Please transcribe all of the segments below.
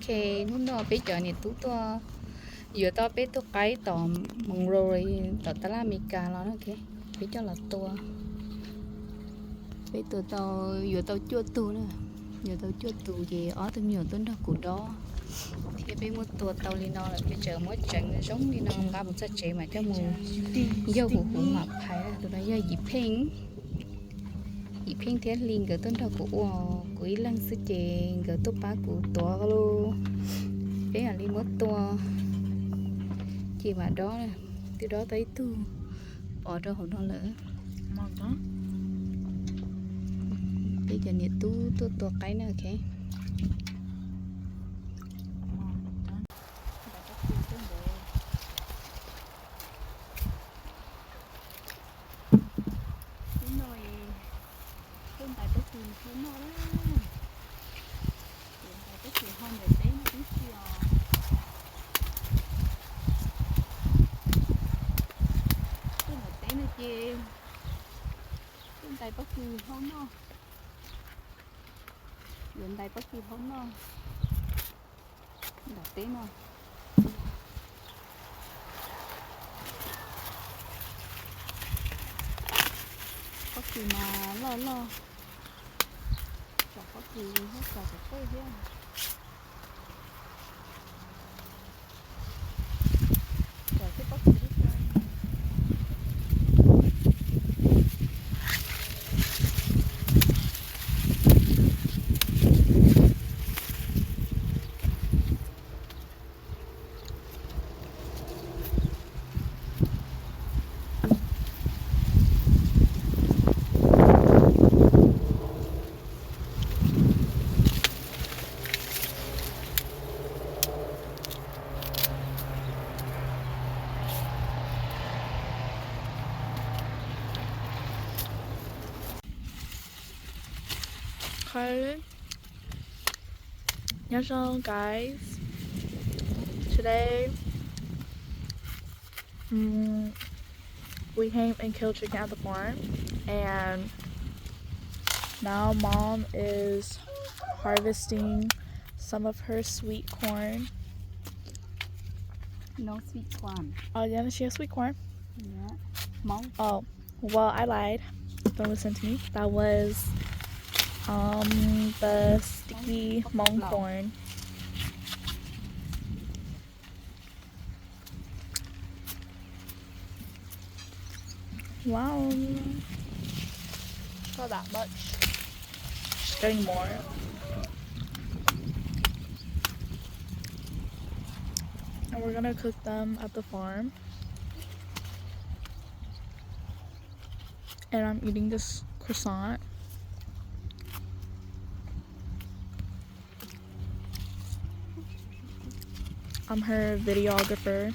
lúc đó bây giờ này tú to giờ tao bé tôi cái tò mong rồi tao ta la mi cà nó ok bây giờ là tua bây giờ tao giờ tao chưa tu nữa giờ tao chưa tu gì ở tao nhiều tuần đó của đó thì bây một tua tao đi nó là bây giờ mới chẳng giống đi nó ba một sát chế mà cho mù giờ hủ hủ mà phải là tụi nó giờ dịp phim thế liền cái tuần đó của ý lăng sư chế cái tốt bá của tua luôn bé là đi mất tua chị mà đó từ đó tới tu bỏ ra hồn đó lỡ Mòn đó. bây giờ nhiệt tu cái nào ok tay bắt kỳ không nó gần tay bắt kỳ không nó đặt té nó bắt kỳ mà lo chả bắt kỳ hết cả cái thế chả cái bắt kỳ Okay. So guys, today we came and killed chicken at the farm, and now mom is harvesting some of her sweet corn. no sweet corn Oh yeah, she has sweet corn. yeah mong Oh well, I lied. Don't listen to me. That was the sticky mung corn. Wow, not that much. She's getting more. And we're gonna cook them at the farm. And I'm eating this croissant. I'm her videographer.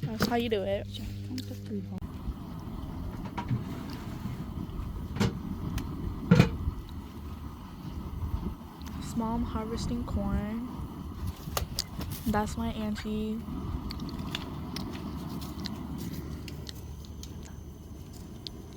That's how you do it. Mom harvesting corn. That's my auntie.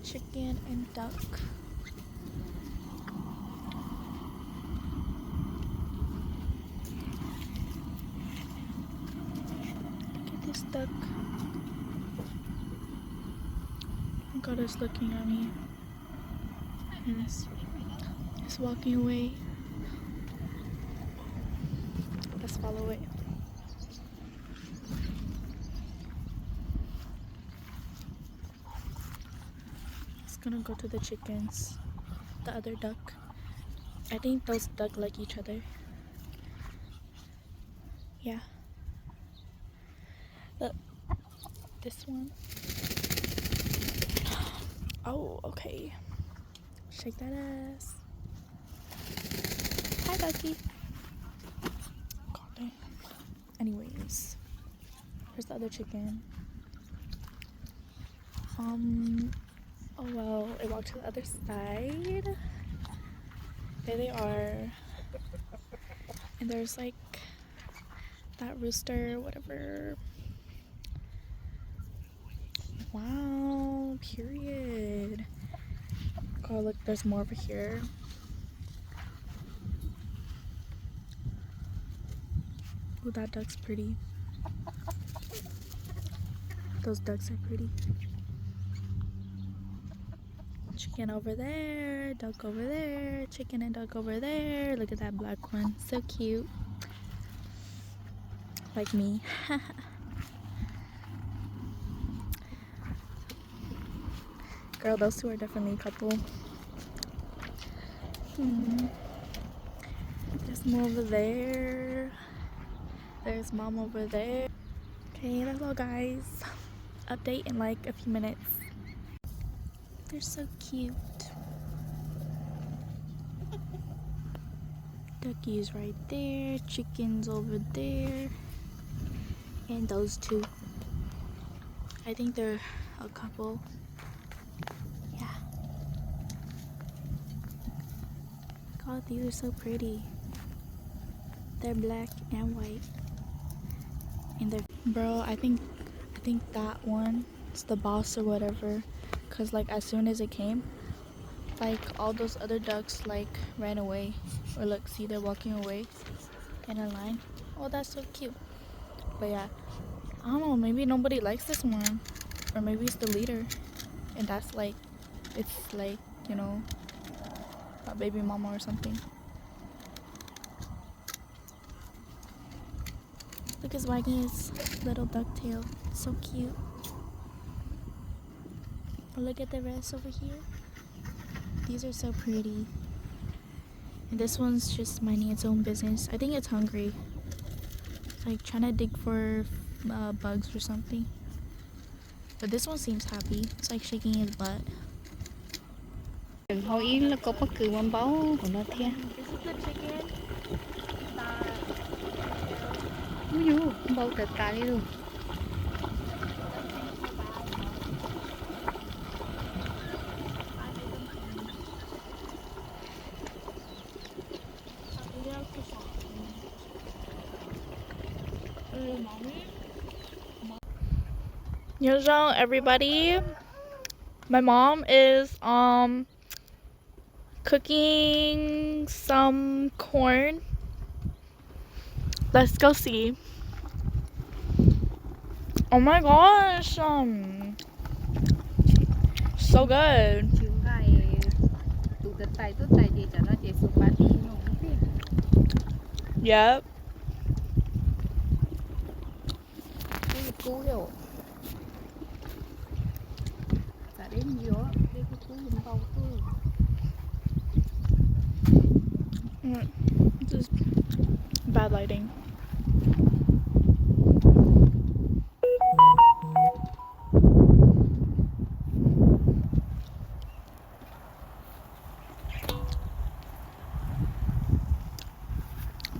Chicken and duck. Look at this duck. Oh God, it's looking at me. And it's walking away. Let's follow it. It's gonna go to the chickens. The other duck. I think those duck like each other. Yeah. Look. This one. Oh, okay. Shake that ass. Hi, ducky. Anyways, here's the other chicken. Oh well, it walked to the other side. There they are. And there's like that rooster, whatever. Wow, period. Oh, look, there's more over here. Oh, that duck's pretty. Those ducks are pretty. Chicken over there, duck over there, chicken and duck over there. Look at that black one, so cute. Like me. Girl, those two are definitely a couple. There's more over there. There's mom over there. Okay, that's all, guys. Update in like a few minutes. They're so cute. Duckies right there, chickens over there, and those two. I think they're a couple. Yeah. God, these are so pretty. They're black and white. And they're, bro, I think that one is the boss or whatever. Cause like as soon as it came, like all those other ducks like ran away. Or look, see, they're walking away in a line. Oh, that's so cute. But yeah, I don't know, maybe nobody likes this one. Or maybe it's the leader. And that's like, it's like, you know, a baby mama or something. Look, he's wagging his little duck tail. So cute. Look at the rest over here. These are so pretty. And this one's just minding its own business. I think it's hungry. It's like trying to dig for bugs or something. But this one seems happy. It's like shaking his butt. Đừng hỏi yến là có bất cứ món báo của nó thế. This is the chicken that... Ui dồi, bao tất cả đi luôn. Yo, everybody. My mom is cooking some corn. Let's go see. Oh my gosh, so good. Chiều ngày tụ tất tay tốt tay gì cho nó chỉ số party nó cũng thế. Yep. Cái cú hiểu. Đã đến nhiều á, cái cú mình bao tôi. This is bad lighting.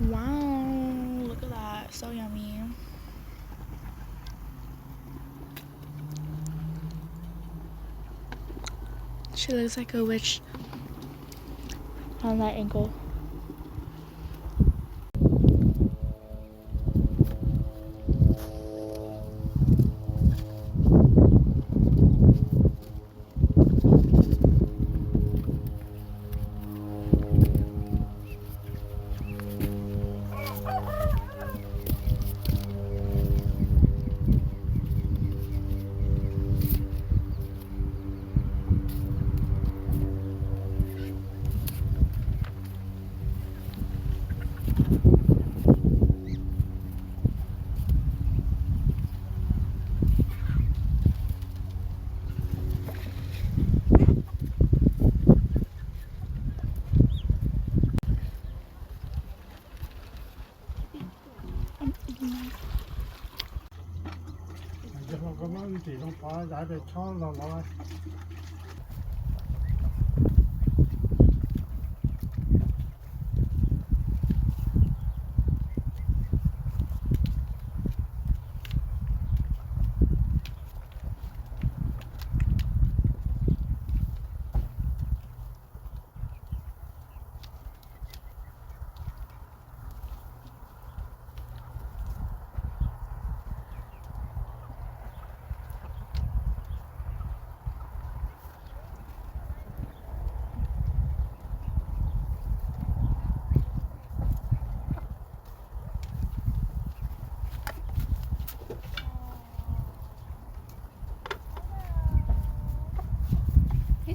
Wow, look at that, so yummy. She looks like a witch on that ankle. thì không có giải được cho rồi.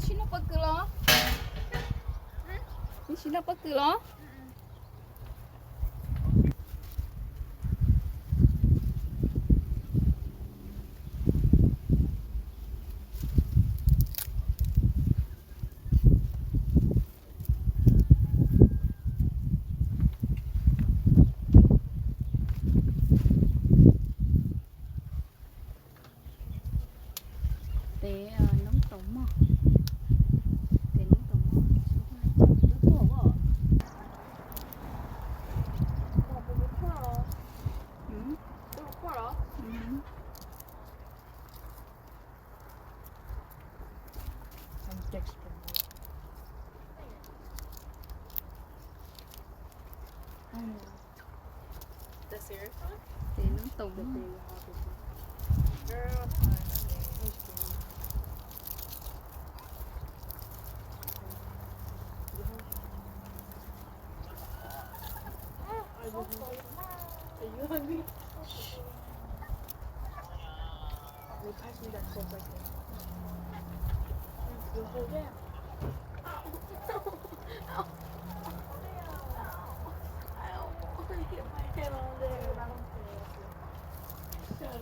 xin nó bật cửa lo. Xin nó bật cửa lo. Để nóng tống mà. Để nóng tống mà. Chúng ta cho cái tổ vào. Ừ. Ừ. The serious one? Để nóng tống mà. Girl, are you hungry? Well, pass me that fork right there. You hold it. Ow. I hit my head on there. Shut up.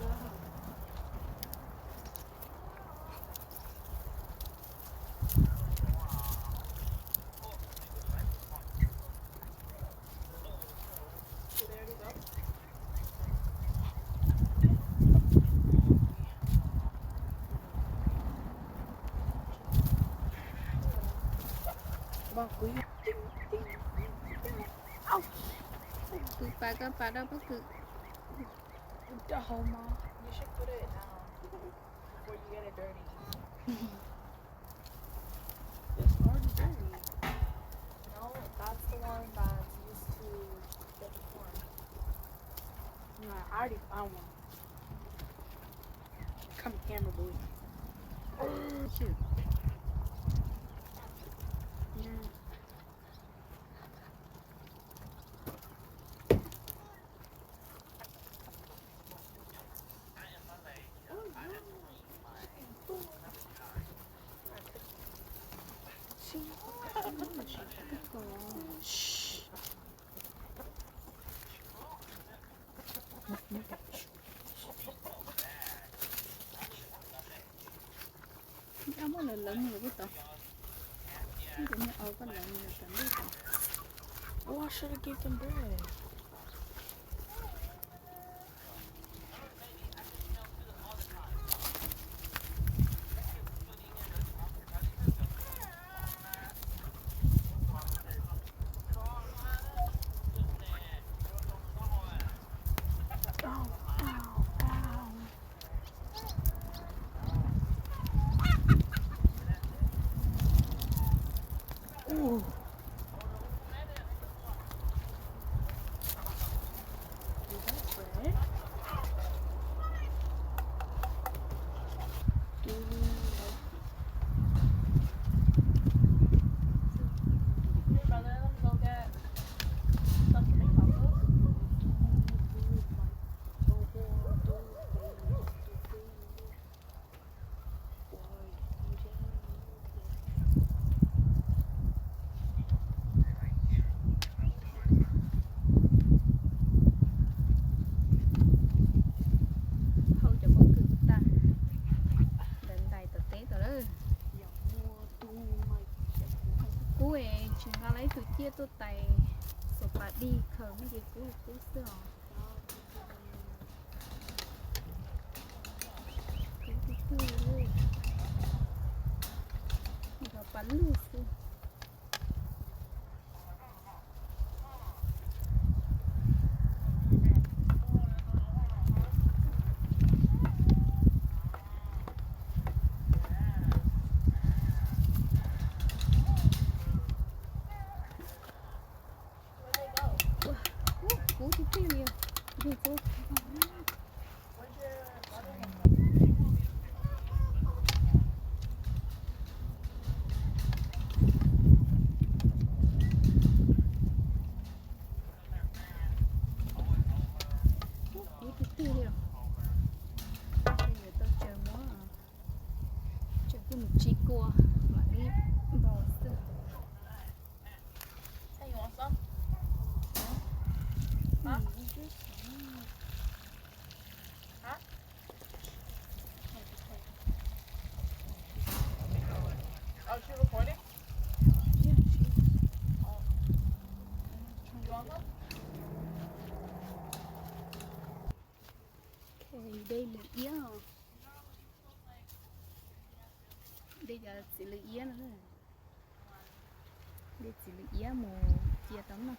Cứ ba cái ba đâu bất cứ. The whole mall. You should put it now before you get it dirty. It's already dirty. No, that's the one that's used to get the corn. No, I already found one. Come camera boy. Shoot. Áo món lớn rồi biết tao. Cái này ở con lớn rồi cảm biết tao. Oh, I should have gave them bread. Ooh. Is that bread? Your brother let me go get stuff to make tacos? Không cho bất cứ ta. Đến đây tao té tao đó. Cú ấy chúng ta lấy từ chia tôi tay số bà đi khờ mấy gì cú sữa. Cú luôn. Rồi bắn luôn xưa. Cú thì tiêu nhiều. Cú. Bây giờ tao chờ món à. Chờ cái một chi cua. 먹었어. Hey, you want some? Huh? Huh? Oh, is she recording? Yeah, Oh. You want some? okay, đây là yến. Đây là chỉ là yến nữa. Đây chỉ là yến mà chia tấm mà.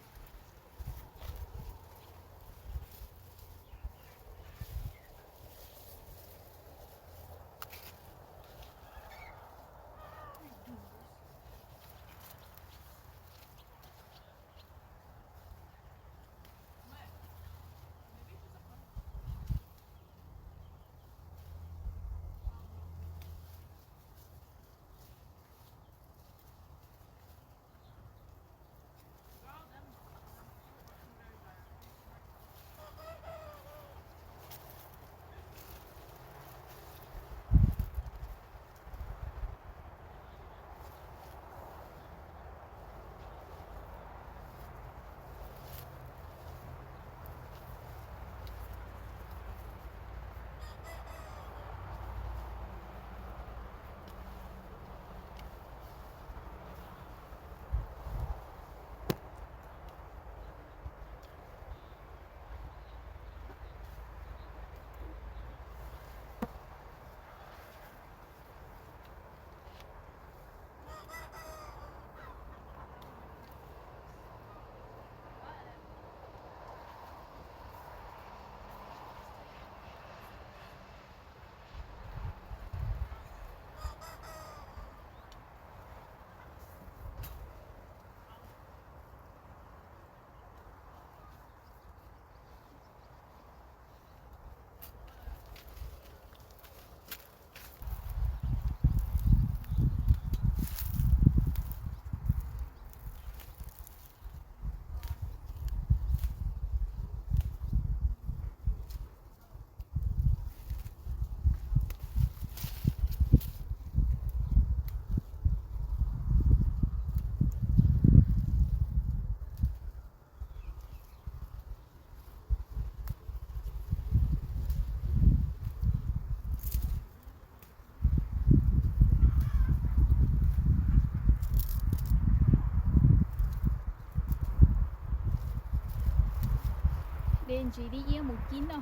Đen chỉ đi yến một kín đâu.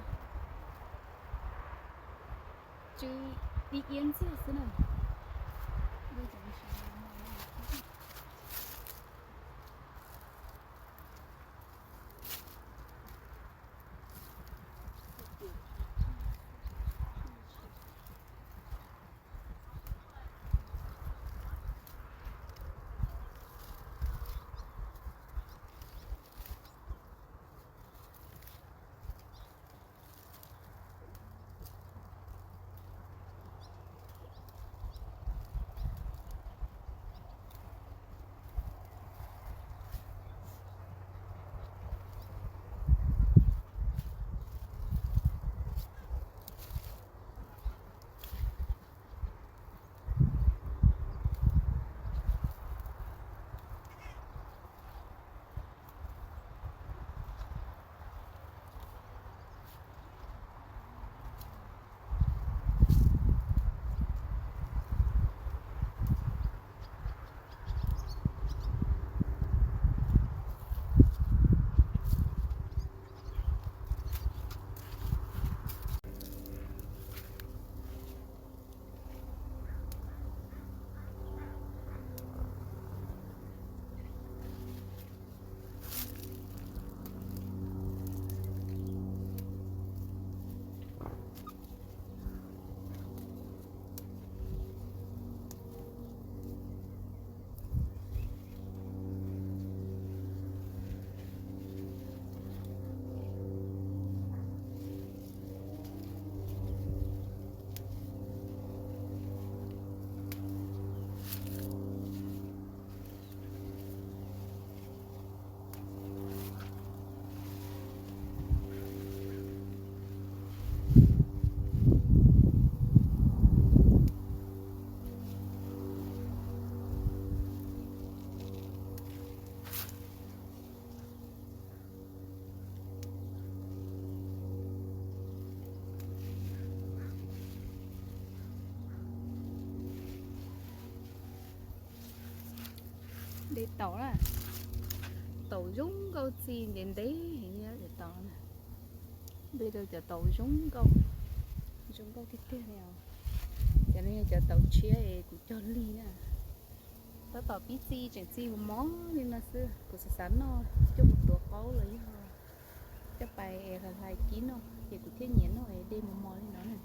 Chứ đi yến chứ thế nào. Bây giờ mình sẽ làm nào. đây tàu đó tàu rúng câu xin đến đấy hình như là tàu này bây giờ chờ tàu rúng câu cái tiếp theo cho nên chờ tàu chia của cho ly nè tao tàu bí chi chẳng chi một món nên là xưa của sẵn nó cho một tổ câu lấy cho bài là lại kín nó thì của thiên nhiên nó để một món lên đó này